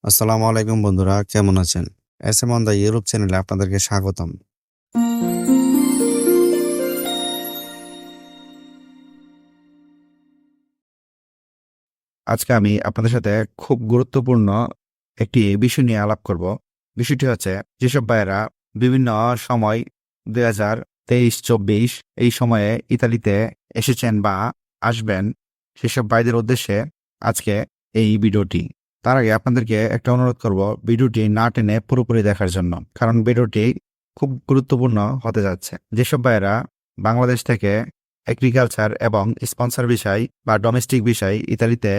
আসসালামু আলাইকুম বন্ধুরা, কেমন আছেন? S M on the Europe চ্যানেলে আপনাদেরকে স্বাগতম। আজকে আমি আপনাদের সাথে খুব গুরুত্বপূর্ণ একটি বিষয় নিয়ে আলাপ করব। বিষয়টি হচ্ছে, যেসব ভাইয়েরা বিভিন্ন সময় 2023-24 এই সময়ে ইতালিতে এসেছেন বা আসবেন, সেসব ভাইদের উদ্দেশ্যে আজকে এই ভিডিওটি। তার আগে আপনাদেরকে একটা অনুরোধ করব, ভিডিওটি না টেনে পুরোপুরি দেখার জন্য, কারণ ভিডিওটি খুব গুরুত্বপূর্ণ হতে যাচ্ছে। যেসব ভাইয়েরা বাংলাদেশ থেকে এগ্রিকালচার এবং স্পন্সর বিষয় বা ডোমেস্টিক বিষয় ইতালিতে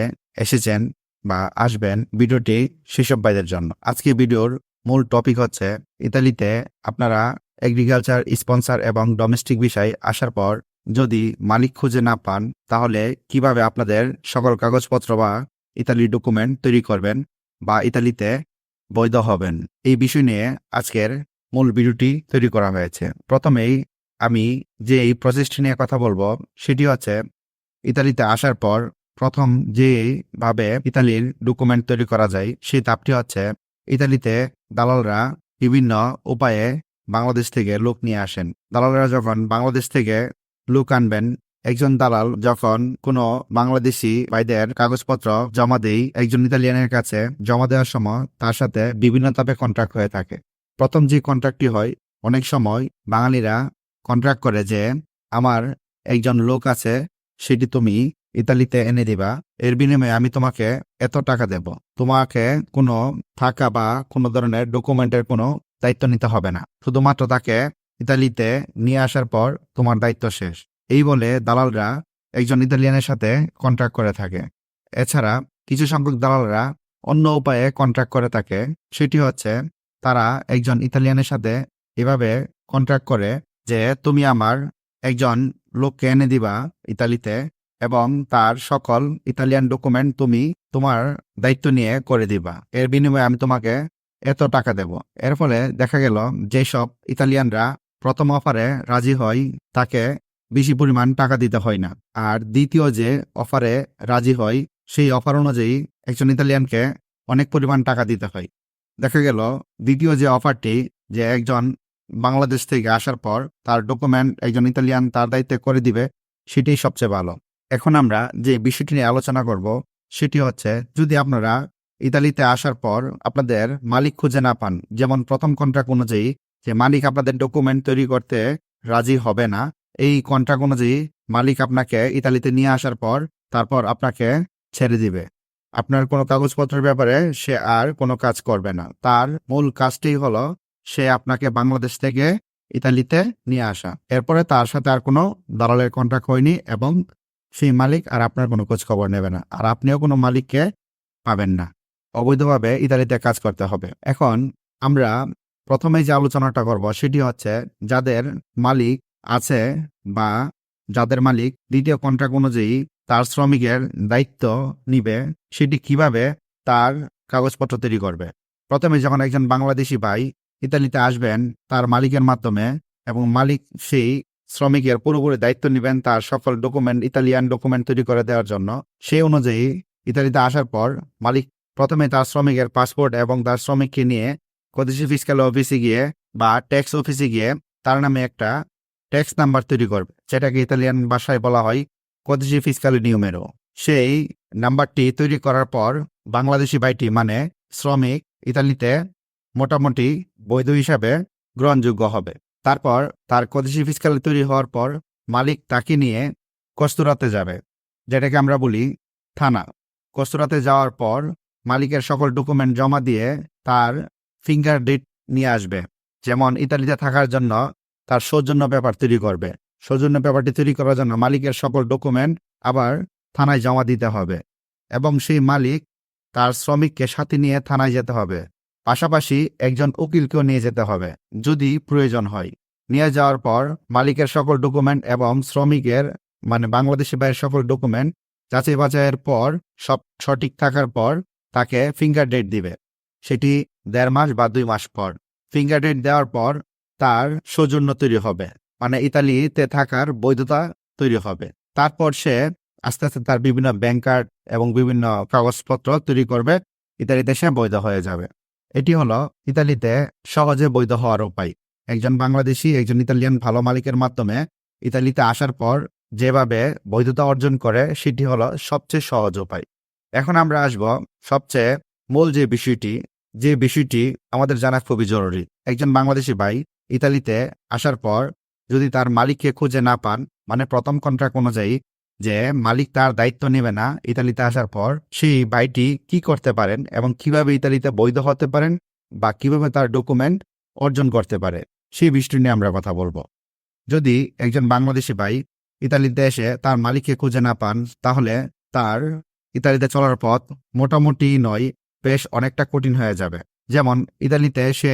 এসেছেন বা আসবেন, ভিডিওটি সেসব ভাইদের জন্য। আজকে ভিডিওর মূল টপিক হচ্ছে, ইতালিতে আপনারা এগ্রিকালচার, স্পন্সর এবং ডোমেস্টিক বিষয় আসার পর যদি মালিক খুঁজে না পান, তাহলে কিভাবে আপনাদের সকল কাগজপত্র বা ইতালির ডকুমেন্ট তৈরি করবেন বা ইতালিতে বৈধ হবেন, এই বিষয় নিয়ে আজকের মূল ভিডিওটি তৈরি করা হয়েছে। প্রথমেই আমি যে এই প্রসেসটি নিয়ে কথা বলবো, সেটি হচ্ছে ইতালিতে আসার পর প্রথম যেভাবে ইতালির ডকুমেন্ট তৈরি করা যায়, সেই ধাপটি হচ্ছে, ইতালিতে দালালরা বিভিন্ন উপায়ে বাংলাদেশ থেকে লোক নিয়ে আসেন। দালালরা যখন বাংলাদেশ থেকে লোক আনবেন, একজন দালাল যখন কোনো বাংলাদেশি ভাইদের কাগজপত্র জমা দেয় একজন ইতালিয়ানের কাছে, জমা দেওয়ার সময় তার সাথে বিভিন্ন ধাপে কন্ট্রাক্ট হয়ে থাকে। প্রথম যে কন্ট্রাক্টটি হয়, অনেক সময় বাঙালিরা কন্ট্রাক্ট করে যে আমার একজন লোক আছে, সেটি তুমি ইতালিতে এনে দিবা, এর বিনিময়ে আমি তোমাকে এত টাকা দেব, তোমাকে কোনো থাকা বা কোনো ধরনের ডকুমেন্টের কোনো দায়িত্ব নিতে হবে না, শুধুমাত্র তাকে ইতালিতে নিয়ে আসার পর তোমার দায়িত্ব শেষ। এই বলে দালালরা একজন ইতালিয়ানের সাথে কন্ট্রাক্ট করে থাকে। এছাড়া কিছু সংখ্যক দালালরা অন্য উপায়ে কন্ট্রাক্ট করে থাকে। সেটি হচ্ছে, তারা একজন ইতালিয়ানের সাথে এভাবে কন্ট্রাক্ট করে যে তুমি আমার একজন লোককে এনে দিবা ইতালিতে, এবং তার সকল ইতালিয়ান ডকুমেন্ট তুমি তোমার দায়িত্ব নিয়ে করে দিবা, এর বিনিময়ে আমি তোমাকে এত টাকা দেব। এর ফলে দেখা গেল, যেসব ইতালিয়ানরা প্রথম অফারে রাজি হয়, তাকে বেশি পরিমাণ টাকা দিতে হয় না। আর দ্বিতীয় যে অফারে রাজি হয়, সেই অফার অনুযায়ী একজন ইতালিয়ানকে অনেক পরিমাণ টাকা দিতে হয়। দেখা গেল দ্বিতীয় যে অফারটি, যে একজন বাংলাদেশ থেকে আসার পর তার ডকুমেন্ট একজন ইতালিয়ান তার দায়িত্বে করে দিবে, সেটাই সবচেয়ে ভালো। এখন আমরা যে বিষয়টি নিয়ে আলোচনা করব, সেটি হচ্ছে, যদি আপনারা ইতালিতে আসার পর আপনাদের মালিক খুঁজে না পান, যেমন প্রথম কন্ট্রাক্ট অনুযায়ী যে মালিক আপনাদের ডকুমেন্ট তৈরি করতে রাজি হবে না, এই কন্ট্রাক্ট অনুযায়ী মালিক আপনাকে ইতালিতে নিয়ে আসার পর তারপর আপনাকে ছেড়ে দিবে। আপনার কোনো কাগজপত্রের ব্যাপারে সে আর কোনো কাজ করবে না। তার মূল কাজটি হলো, সে আপনাকে বাংলাদেশ থেকে ইতালিতে নিয়ে আসা। এরপরে তার সাথে আর কোনো দালালের কন্ট্রাক্ট হয়নি, এবং সেই মালিক আর আপনার কোনো খোঁজ খবর নেবে না, আর আপনিও কোনো মালিককে পাবেন না। অবৈধভাবে ইতালিতে কাজ করতে হবে। এখন আমরা প্রথমে যে আলোচনাটা করব, সেটি হচ্ছে, যাদের মালিক আছে বা যাদের মালিক দ্বিতীয় কন্ট্রাক্ট অনুযায়ী তার শ্রমিকের দায়িত্ব নিবে, সেটি কিভাবে তার কাগজপত্র তৈরি করবে। প্রথমে যখন একজন বাংলাদেশি ভাই ইতালিতে আসবেন তার মালিকের মাধ্যমে, এবং মালিক সেই শ্রমিকের পুরোপুরি দায়িত্ব নেবেন তার সকল ডকুমেন্ট, ইতালিয়ান ডকুমেন্ট তৈরি করে দেওয়ার জন্য। সেই অনুযায়ী ইতালিতে আসার পর মালিক প্রথমে তার শ্রমিকের পাসপোর্ট এবং তার শ্রমিককে নিয়ে কদিসি ফিসক্যাল অফিসে গিয়ে বা ট্যাক্স অফিসে গিয়ে তার নামে একটা ট্যাক্স নাম্বার তৈরি করবে, যেটাকে ইতালিয়ান ভাষায় বলা হয় কদিসি ফিসক্যাল নিউমেরো। সেই নাম্বারটি তৈরি করার পর বাংলাদেশি ভাইটি মানে শ্রমিক ইতালিতে মোটামুটি বৈধ হিসাবে গ্রহণযোগ্য হবে। তারপর তার কদিসি ফিসক্যাল তৈরি হওয়ার পর মালিক তাকে নিয়ে কস্তুরাতে যাবে, যেটাকে আমরা বলি থানা। কস্তুরাতে যাওয়ার পর মালিকের সকল ডকুমেন্ট জমা দিয়ে তার ফিঙ্গার ডেট নিয়ে আসবে। যেমন ইতালিতে থাকার জন্য তার সৌজন্য পেপার তৈরি করবে। সৌজন্য পেপারটি তৈরি করার জন্য মালিকের সকল ডকুমেন্ট আবার থানায় জমা দিতে হবে, এবং সেই মালিক তার শ্রমিককে সাথে নিয়ে থানায় যেতে হবে। পাশাপাশি একজন উকিলকেও নিয়ে যেতে হবে যদি প্রয়োজন হয়। নিয়ে যাওয়ার পর মালিকের সকল ডকুমেন্ট এবং শ্রমিকের মানে বাংলাদেশি ভাইয়ের সকল ডকুমেন্ট যাচাই বাছাইয়ের পর সব সঠিক থাকার পর তাকে ফিঙ্গার ডেট দিবে। সেটি 1.5 মাস বা 2 মাস পর। ফিঙ্গার ডেট দেওয়ার পর তার সৌজন্য তৈরি হবে, মানে ইতালিতে থাকার বৈধতা তৈরি হবে। তারপর সে আস্তে আস্তে তার বিভিন্ন ব্যাংক কার্ড এবং বিভিন্ন কাগজপত্র তৈরি করবে, ইতালিতে সে বৈধ হয়ে যাবে। এটি হলো ইতালিতে সহজে বৈধ হওয়ার উপায়। একজন বাংলাদেশি একজন ইতালিয়ান ভালো মালিকের মাধ্যমে ইতালিতে আসার পর যেভাবে বৈধতা অর্জন করে সেটি হলো সবচেয়ে সহজ উপায়। এখন আমরা আসব সবচেয়ে মূল যে বিষয়টি আমাদের জানা খুবই জরুরি। একজন বাংলাদেশি ভাই ইতালিতে আসার পর যদি তার মালিককে খুঁজে না পান, মানে প্রথম কন্ট্রাক্ট অনুযায়ী যে মালিক তার দায়িত্ব নেবে না ইতালিতে আসার পর, সেই ভাইটি কি করতে পারেন এবং কিভাবে ইতালিতে বৈধ হতে পারেন বা কিভাবে তার ডকুমেন্ট অর্জন করতে পারে সেই বিষয়টি নিয়ে আমরা কথা বলবো। যদি একজন বাংলাদেশি ভাই ইতালিতে এসে তার মালিককে খুঁজে না পান, তাহলে তার ইতালিতে চলার পথ মোটামুটি নয়, বেশ অনেকটা কঠিন হয়ে যাবে। যেমন ইতালিতে সে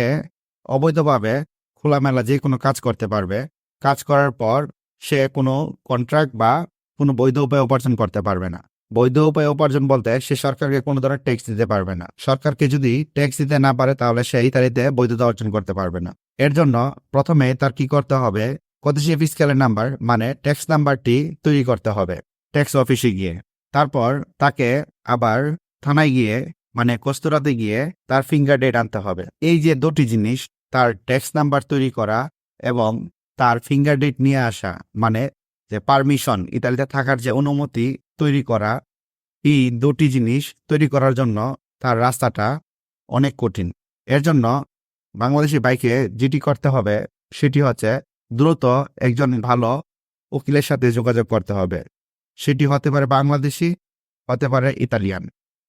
অবৈধভাবে খোলামেলা যে কোনো কাজ করতে পারবে, কাজ করার পর সে কোনো কন্ট্রাক্ট বা কোনো বৈধ উপায় উপার্জন করতে পারবে না। বৈধ উপায় উপার্জন বলতে সে সরকারকে কোনো ধরনের ট্যাক্স দিতে পারবে না। সরকারকে যদি ট্যাক্স দিতে না পারে তাহলে সে ইতালিতে বৈধতা অর্জন করতে পারবে না। এর জন্য প্রথমে তার কি করতে হবে, কদেশীয় ফিসক্যালের নাম্বার মানে ট্যাক্স নাম্বারটি তৈরি করতে হবে ট্যাক্স অফিসে গিয়ে। তারপর তাকে আবার থানায় গিয়ে মানে কস্তুরাতে গিয়ে তার ফিঙ্গার ডেট আনতে হবে। এই যে দুটি জিনিস, তার ট্যাক্স নাম্বার তৈরি করা এবং তার ফিঙ্গার ডেট নিয়ে আসা, মানে যে পারমিশন ইতালিতে থাকার যে অনুমতি তৈরি করা, এই দুটি জিনিস তৈরি করার জন্য তার রাস্তাটা অনেক কঠিন। এর জন্য বাংলাদেশি ভাইকে যেটি করতে হবে সেটি হচ্ছে দ্রুত একজন ভালো উকিলের সাথে যোগাযোগ করতে হবে। সেটি হতে পারে বাংলাদেশি, হতে পারে ইতালিয়ান।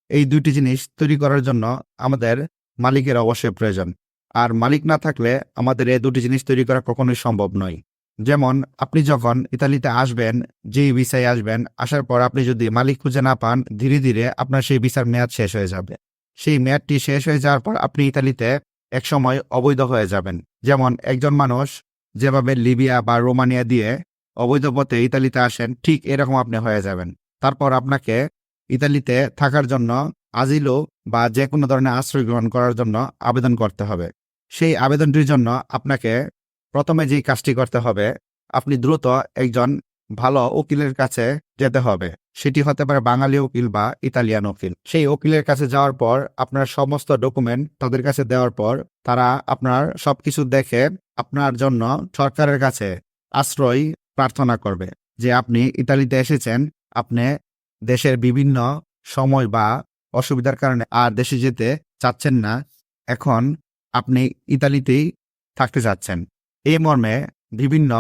এই দুইটি জিনিস তৈরি করার জন্য আমাদের মালিকের অবশ্যই প্রয়োজন। আর মালিক না থাকলে আমাদের এই দুটি জিনিস তৈরি করা কখনোই সম্ভব নয়। যেমন আপনি যখন ইতালিতে আসবেন, যেই ভিসায় আসবেন, আসার পর আপনি যদি মালিক খুঁজে না পান, ধীরে ধীরে আপনার সেই ভিসার মেয়াদ শেষ হয়ে যাবে। সেই মেয়াদটি শেষ হয়ে যাওয়ার পর আপনি ইতালিতে একসময় অবৈধ হয়ে যাবেন। যেমন একজন মানুষ যেভাবে লিবিয়া বা রোমানিয়া দিয়ে অবৈধ পথে ইতালিতে আসেন, ঠিক এরকম আপনি হয়ে যাবেন। তারপর আপনাকে ইতালিতে থাকার জন্য আজিলো বা যে কোনো ধরনের আশ্রয় গ্রহণ করার জন্য আবেদন করতে হবে। সেই আবেদনটির জন্য আপনাকে প্রথমে যেই কাজটি করতে হবে, আপনি দ্রুত একজন ভালো উকিলের কাছে যেতে হবে। সেটি হতে পারে বাঙালি উকিল বা ইতালিয়ান উকিল। সেই উকিলের কাছে যাওয়ার পর আপনার সমস্ত ডকুমেন্ট তাদের কাছে দেওয়ার পর তারা আপনার সবকিছু দেখে আপনার জন্য সরকারের কাছে আশ্রয় প্রার্থনা করবে যে আপনি ইতালিতে এসেছেন, আপনি দেশের বিভিন্ন সময় বা অসুবিধার কারণে আর দেশে যেতে চাচ্ছেন না, এখন আপনি ইতালিতেই থাকতে চাচ্ছেন। এই মর্মে বিভিন্ন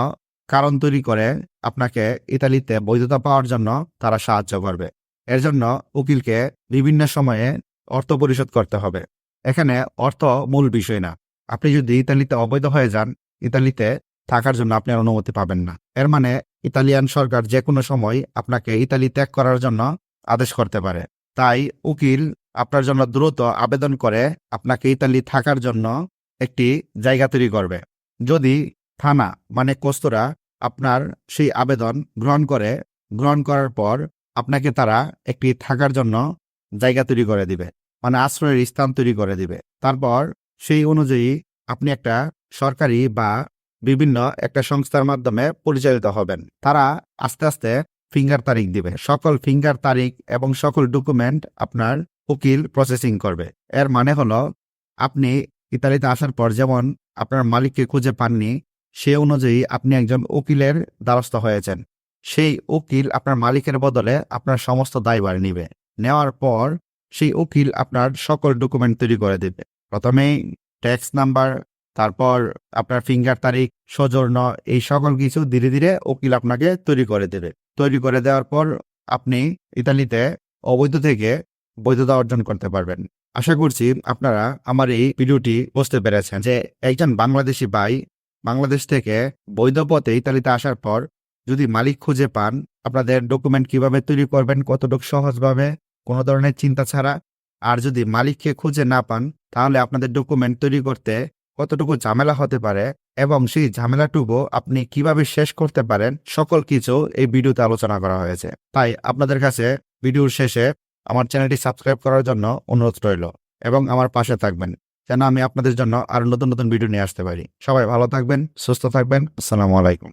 কারণ তৈরি করে আপনাকে ইতালিতে বৈধতা পাওয়ার জন্য তারা সাহায্য করবে। এর জন্য উকিলকে বিভিন্ন সময়ে অর্থ পরিশোধ করতে হবে। এখানে অর্থ মূল বিষয় না। আপনি যদি ইতালিতে অবৈধ হয়ে যান, ইতালিতে থাকার জন্য আপনি অনুমতি পাবেন না। এর মানে ইতালিয়ান সরকার যে কোনো সময় আপনাকে ইতালি ত্যাগ করার জন্য আদেশ করতে পারে। তাই উকিল আপনার জন্য দ্রুত আবেদন করে আপনাকে ইতালি থাকার জন্য একটি জায়গা তৈরি করবে। যদি থানা মানে কস্তুরা আপনার সেই আবেদন গ্রহণ করার পর আপনাকে তারা একটি থাকার জন্য জায়গা তৈরি করে দিবে, মানে আশ্রয়ের স্থান তৈরি করে দিবে। তারপর সেই অনুযায়ী আপনি একটা সরকারি বা বিভিন্ন একটা সংস্থার মাধ্যমে পরিচালিত হবেন। তারা আস্তে আস্তে ফিঙ্গার তারিখ দিবে। সকল ফিঙ্গার তারিখ এবং সকল ডকুমেন্ট আপনার উকিল প্রসেসিং করবে। এর মানে হলো আপনি ইতালিতে আসার পর যেমন আপনার মালিককে খুঁজে পাননি, সে অনুযায়ী আপনি একজন উকিলের দ্বারস্থ হয়েছেন। সেই উকিল আপনার মালিকের বদলে আপনার সমস্ত দায়ভার নিবে। নেওয়ার পর সেই উকিল আপনার সকল ডকুমেন্ট তৈরি করে দেবে। প্রথমেই ট্যাক্স নাম্বার, তারপর আপনার ফিঙ্গার তারিখ, সৌজন্য, এই সকল কিছু ধীরে ধীরে উকিল আপনাকে তৈরি করে দেবে। তৈরি করে দেওয়ার পর আপনি ইতালিতে অবৈধ থেকে বৈধতা অর্জন করতে পারবেন। আশা করছি আপনারা আমার এই ভিডিওটি বুঝতে পেরেছেন যে একজন বাংলাদেশি ভাই বাংলাদেশ থেকে বৈধ পথে ইতালিতে আসার পর যদি মালিক খুঁজে পান, আপনাদের ডকুমেন্ট কিভাবে তৈরি করবেন কতটুকু সহজভাবে, কোনো ধরনের চিন্তা ছাড়া। আর যদি মালিককে খুঁজে না পান, তাহলে আপনাদের ডকুমেন্ট তৈরি করতে কতটুকু ঝামেলা হতে পারে এবং সেই ঝামেলাটুকু আপনি কিভাবে শেষ করতে পারেন, সকল কিছু এই ভিডিওতে আলোচনা করা হয়েছে। তাই আপনাদের কাছে ভিডিওর শেষে আমার চ্যানেলটি সাবস্ক্রাইব করার জন্য অনুরোধ রইল এবং আমার পাশে থাকবেন যেন আমি আপনাদের জন্য আরো নতুন নতুন ভিডিও নিয়ে আসতে পারি। সবাই ভালো থাকবেন, সুস্থ থাকবেন। আসসালামু আলাইকুম।